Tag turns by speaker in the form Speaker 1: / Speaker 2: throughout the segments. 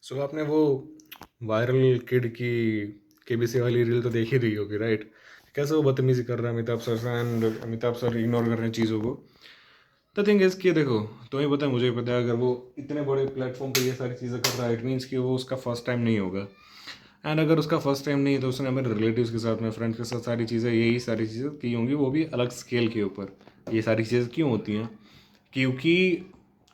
Speaker 1: सो आपने वो viral kid की केबीसी वाली रील तो देख ही रही होगी, राइट? कैसे वो बदतमीजी कर रहा है अमिताभ सर से, एंड अमिताभ सर इग्नोर कर रहे हैं चीज़ों को। द थिंग इज़ कि देखो, तुम्हें पता है, मुझे पता है, अगर वो इतने बड़े प्लेटफॉर्म पे ये सारी चीज़ें कर रहा है, इट मीन्स कि वो उसका फर्स्ट टाइम नहीं होगा। एंड अगर उसका फर्स्ट टाइम नहीं है तो उसने मेरे रिलेटिव्स के साथ, मेरे फ्रेंड्स के साथ सारी चीज़ें, यही सारी चीज़ें की होंगी, वो भी अलग स्केल के ऊपर। ये सारी चीज़ें क्यों होती हैं? क्योंकि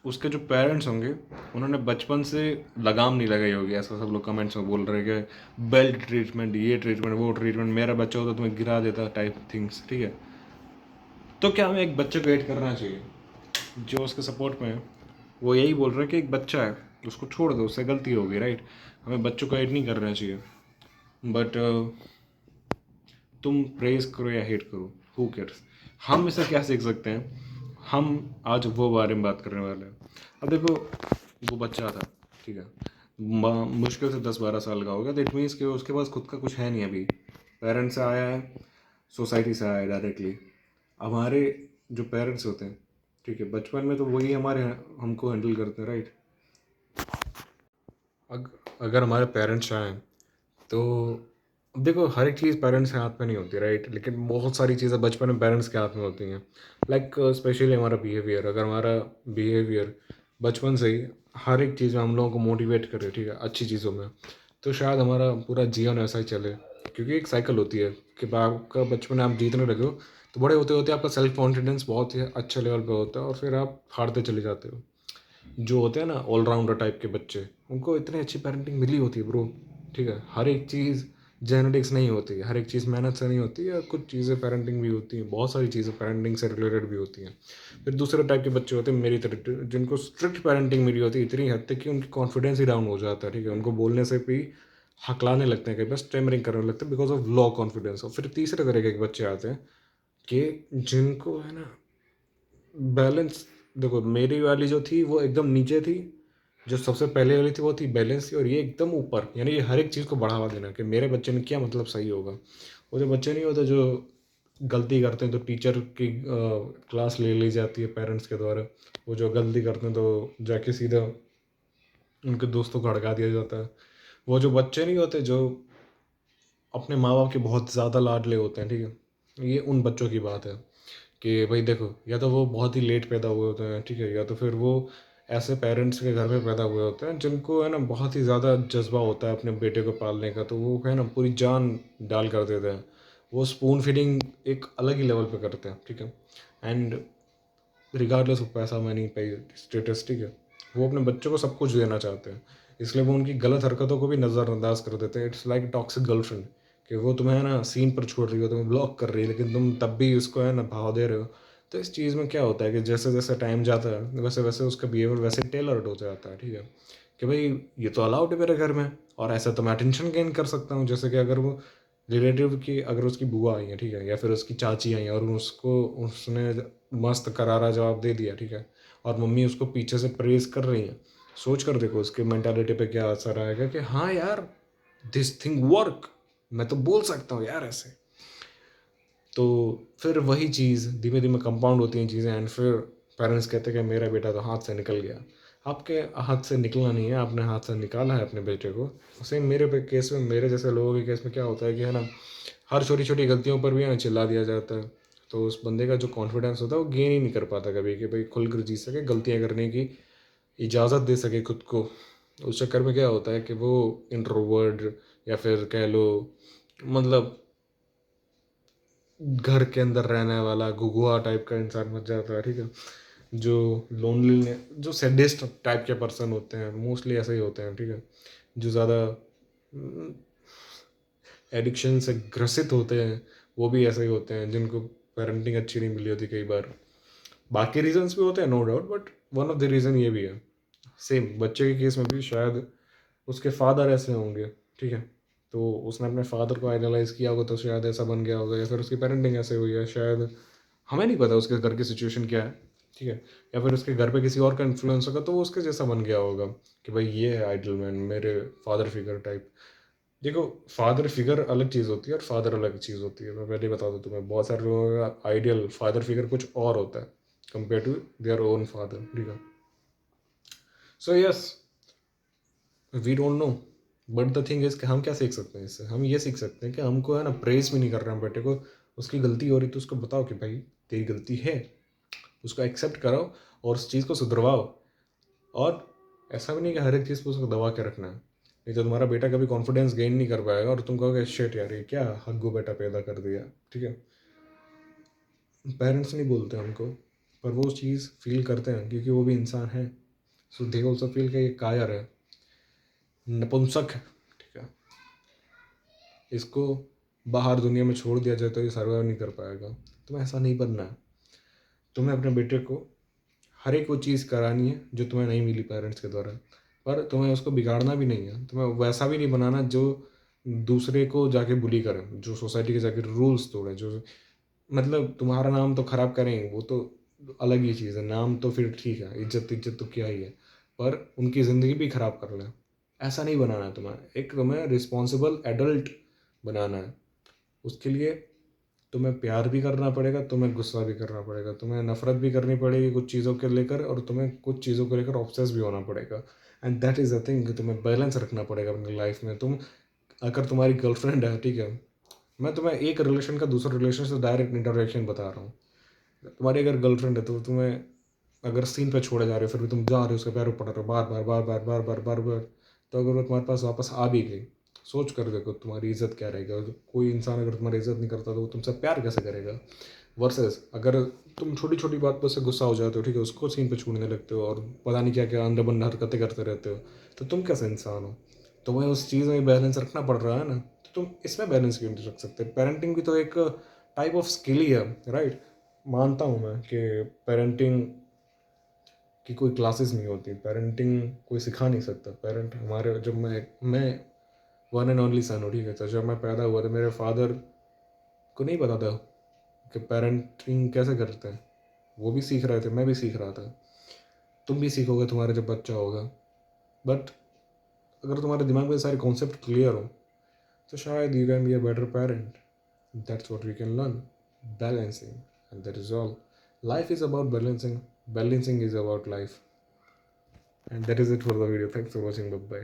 Speaker 1: उसके जो पेरेंट्स होंगे, उन्होंने बचपन से लगाम नहीं लगाई होगी। ऐसा सब लोग कमेंट्स में बोल रहे हैं कि बेल्ट ट्रीटमेंट, ये ट्रीटमेंट, वो ट्रीटमेंट, मेरा बच्चा होता तो तुम्हें गिरा देता टाइप थिंग्स, ठीक है? तो क्या हमें एक बच्चे को एड करना चाहिए जो उसके सपोर्ट में है? वो यही बोल रहे हैं कि एक बच्चा है, उसको छोड़ दो, उससे गलती होगी, राइट? हमें बच्चों को ऐड नहीं करना चाहिए। बट तुम प्रेज करो या हेट करो, हु केयर्स? हम इससे क्या सीख सकते हैं? हम आज वो बारे में बात करने वाले हैं। अब देखो, वो बच्चा था, ठीक है, मुश्किल से 10-12 साल का होगा, तो इट मीन्स कि उसके पास खुद का कुछ है नहीं अभी। पेरेंट्स से आया है, सोसाइटी से आया है डायरेक्टली। हमारे जो पेरेंट्स होते हैं, ठीक है, बचपन में तो वही हमारे हमको हैंडल करते हैं, राइट? अगर हमारे पेरेंट्स चाहें तो, अब देखो, हर एक चीज़ पेरेंट्स के हाथ में नहीं होती, राइट? लेकिन बहुत सारी चीज़ें बचपन में पेरेंट्स के हाथ में होती हैं। लाइक स्पेशली हमारा बिहेवियर, अगर हमारा बिहेवियर बचपन से ही हर एक चीज़ में हम लोगों को मोटिवेट करे, ठीक है, अच्छी चीज़ों में, तो शायद हमारा पूरा जीवन ऐसा ही चले। क्योंकि एक साइकिल होती है कि आपका बचपन में आप जीतने लगे हो, तो बड़े होते होते आपका सेल्फ कॉन्फिडेंस बहुत ही अच्छे लेवल पे होता है, और फिर आप हारते चले जाते हो। जो होते हैं ना ऑलराउंडर टाइप के बच्चे, उनको इतनी अच्छी पेरेंटिंग मिली होती है ब्रो, ठीक है? हर एक चीज़ जेनेटिक्स नहीं होती है, हर एक चीज़ मेहनत से नहीं होती है, कुछ चीज़ें पेरेंटिंग भी होती हैं, बहुत सारी चीज़ें पेरेंटिंग से रिलेटेड भी होती हैं। फिर दूसरे टाइप के बच्चे होते हैं मेरी तरह, जिनको स्ट्रिक्ट पेरेंटिंग मिली होती है इतनी हद तक कि उनकी कॉन्फिडेंस ही डाउन हो जाता है, ठीक है? उनको बोलने से भी हकलाने लगते हैं, कहीं बस स्टेमरिंग करने लगते हैं बिकॉज ऑफ लो कॉन्फिडेंस। और फिर तीसरे तरह के बच्चे आते हैं कि जिनको है ना बैलेंस। देखो, मेरी वाली जो थी वो एकदम नीचे थी, जो सबसे पहले वाली थी वो थी बैलेंस थी, और ये एकदम ऊपर, यानी ये हर एक चीज़ को बढ़ावा देना कि मेरे बच्चे में क्या मतलब सही होगा। वो जो बच्चे नहीं होते जो गलती करते हैं तो टीचर की क्लास ले ली जाती है पेरेंट्स के द्वारा, वो जो गलती करते हैं तो जाके सीधा उनके दोस्तों को हड़का दिया जाता है। वो जो बच्चे नहीं होते जो अपने माँ बाप के बहुत ज़्यादा लाडले होते हैं, ठीक है, ये उन बच्चों की बात है कि भाई देखो, या तो वो बहुत ही लेट पैदा हुए होते हैं, ठीक है, या तो फिर वो ऐसे पेरेंट्स के घर में पैदा हुए होते हैं जिनको है ना बहुत ही ज़्यादा जज्बा होता है अपने बेटे को पालने का, तो वो है ना पूरी जान डाल कर देते हैं। वो स्पून फीडिंग एक अलग ही लेवल पे करते हैं, ठीक है, एंड रिगार्डलेस ऑफ पैसा, मनी, पे, स्टेटस, ठीक है, वो अपने बच्चों को सब कुछ देना चाहते हैं। इसलिए वो उनकी गलत हरकतों को भी नज़रअंदाज कर देते हैं। इट्स लाइक टॉक्सिक गर्लफ्रेंड, कि वो तुम्हें है ना सीन पर छोड़ रही हो, तुम्हें ब्लॉक कर रही है, लेकिन तुम तब भी उसको है ना भाव दे रहे हो। तो इस चीज़ में क्या होता है कि जैसे जैसे टाइम जाता है वैसे वैसे उसका बिहेवियर वैसे टेलर्ड हो जाता है, ठीक है, कि भाई ये तो अलाउड है मेरे घर में, और ऐसा तो मैं अटेंशन गेन कर सकता हूँ। जैसे कि अगर वो रिलेटिव की, अगर उसकी बुआ आई है, ठीक है, या फिर उसकी चाची आई है, और उसको उसने मस्त करारा जवाब दे दिया, ठीक है, और मम्मी उसको पीछे से प्रेज कर रही हैं, सोच कर देखो उसके मेंटालिटी पे क्या असर आएगा कि हाँ यार, दिस थिंग वर्क, मैं तो बोल सकता हूँ यार ऐसे। तो फिर वही चीज़ धीमे धीमे कंपाउंड होती हैं चीज़ें, एंड फिर पेरेंट्स कहते हैं कि मेरा बेटा तो हाथ से निकल गया। आपके हाथ से निकलना नहीं है, आपने हाथ से निकाला है अपने बेटे को। सेम मेरे पे केस में, मेरे जैसे लोगों के केस में क्या होता है कि है ना, हर छोटी छोटी गलतियों पर भी है ना चिल्ला दिया जाता है। तो उस बंदे का जो कॉन्फिडेंस होता है वो गेन ही नहीं कर पाता कभी, कि भाई खुलकर जी सके, गलतियाँ करने की इजाज़त दे सके खुद को। उस चक्कर में क्या होता है कि वो इंट्रोवर्ड, या फिर कह लो, मतलब घर के अंदर रहने वाला घुघुआ टाइप का इंसान बन जाता है, ठीक है, जो लोनली, जो सैडिस्ट टाइप के पर्सन होते हैं, मोस्टली ऐसे ही होते हैं, ठीक है, जो ज़्यादा एडिक्शन से ग्रसित होते हैं, वो भी ऐसे ही होते हैं, जिनको पेरेंटिंग अच्छी नहीं मिली होती कई बार। बाकी रीजंस भी होते हैं no doubt, but one of the reason ये भी है। सेम बच्चे के केस में भी शायद उसके फादर ऐसे होंगे, ठीक है, तो उसने अपने फादर को आइडलाइज़ किया होगा, तो शायद ऐसा बन गया होगा, या फिर उसकी पेरेंटिंग ऐसे हुई है शायद, हमें नहीं पता उसके घर की सिचुएशन क्या है, ठीक है, या फिर उसके घर पे किसी और का इन्फ्लुएंस होगा तो वो उसके जैसा बन गया होगा कि भाई ये है आइडल मैन, मेरे फादर फिगर टाइप। देखो, फादर फिगर अलग चीज़ होती है और फादर अलग चीज़ होती है। मैं पहले ही बता दूँ तुम्हें, बहुत सारे लोगों का आइडियल फादर फिगर कुछ और होता है compare to their own father, ठीक है। So yes, we don't know, but the thing is कि हम क्या सीख सकते हैं इससे? हम ये सीख सकते हैं कि हमको है ना प्रेज़ भी नहीं कर रहे हैं बेटे को, उसकी गलती हो रही तो उसको बताओ कि भाई तेरी गलती है, उसको एक्सेप्ट करो और उस चीज़ को सुधरवाओ। और ऐसा भी नहीं कि हर एक चीज़ पे उसको दबा के रखना है, नहीं तो तुम्हारा बेटा कभी कॉन्फिडेंस गेन नहीं कर पाएगा और तुम कहोगे शिट यार ये क्या हग्गू बेटा पैदा कर दिया। ठीक है, पेरेंट्स नहीं बोलते हमको, पर वो चीज़ फील करते हैं क्योंकि वो भी इंसान है। सो दे ऑल्सो फील कि ये कायर है, नपुंसक है। ठीक है, इसको बाहर दुनिया में छोड़ दिया जाए तो ये सर्वाइव नहीं कर पाएगा। तुम्हें ऐसा नहीं बनना है। तुम्हें अपने बेटे को हर एक वो चीज़ करानी है जो तुम्हें नहीं मिली पेरेंट्स के द्वारा, पर तुम्हें उसको बिगाड़ना भी नहीं है। तुम्हें वैसा भी नहीं बनाना जो दूसरे को जाके बुली करे, जो सोसाइटी के जाके रूल्स तोड़े, जो मतलब तुम्हारा नाम तो खराब करेंगे वो तो अलग ही चीज़ है, नाम तो फिर ठीक है, इज्जत इज्जत तो क्या ही है, पर उनकी ज़िंदगी भी खराब कर ले। ऐसा नहीं बनाना है तुम्हें, एक तुम्हें रिस्पॉन्सिबल एडल्ट बनाना है। उसके लिए तुम्हें प्यार भी करना पड़ेगा, तुम्हें गुस्सा भी करना पड़ेगा, तुम्हें नफरत भी करनी पड़ेगी कुछ चीज़ों के लेकर, और तुम्हें कुछ चीज़ों को लेकर ऑब्सेस भी होना पड़ेगा। And that is the thing कि तुम्हें बैलेंस रखना पड़ेगा अपनी लाइफ में। तुम अगर तुम्हारी गर्लफ्रेंड है, ठीक है, मैं तुम्हें एक रिलेशन का दूसरे रिलेशन से डायरेक्ट इंटरेक्शन बता रहा हूँ। तुम्हारी अगर गर्लफ्रेंड है तो तुम्हें अगर सीन पे छोड़े जा रहे हो फिर भी तुम जा रहे हो उसके पैरों पड़ रहे हो बार बार बार बार बार बार बार बार, तो अगर वो तुम्हारे पास वापस आ भी गई, सोच कर देखो तुम्हारी इज्जत क्या रहेगा। कोई इंसान अगर तुम्हारी इज्जत नहीं करता तो वो तुमसे प्यार कैसे करेगा? वर्सेस अगर तुम छोटी छोटी बात पर से गुस्सा हो जाते हो, ठीक है, उसको सीन पे छूने लगते हो और पता नहीं क्या क्या अंदर बंद हरकतें करते रहते हो, तो तुम कैसे इंसान हो? तुम्हें उस चीज़ में बैलेंस रखना पड़ रहा है ना, तो तुम इसमें बैलेंस क्यों नहीं रख सकते? पेरेंटिंग भी तो एक टाइप ऑफ स्किल ही है, राइट? मानता हूँ मैं कि पेरेंटिंग की कोई क्लासेस नहीं होती, पेरेंटिंग कोई सिखा नहीं सकता। पेरेंट हमारे, जब मैं वन एंड ओनली सन हूँ, ठीक है, तो जब मैं पैदा हुआ तो मेरे फादर को नहीं पता था कि पेरेंटिंग कैसे करते हैं। वो भी सीख रहे थे, मैं भी सीख रहा था। तुम भी सीखोगे तुम्हारा जब बच्चा होगा, बट अगर तुम्हारे दिमाग में सारे कॉन्सेप्ट क्लियर हो तो शायद you can be a better parent. That's what we can learn, balancing, and that is all. Life is about balancing. Balancing is about life. And that is it for the video. Thanks for watching. Bye bye.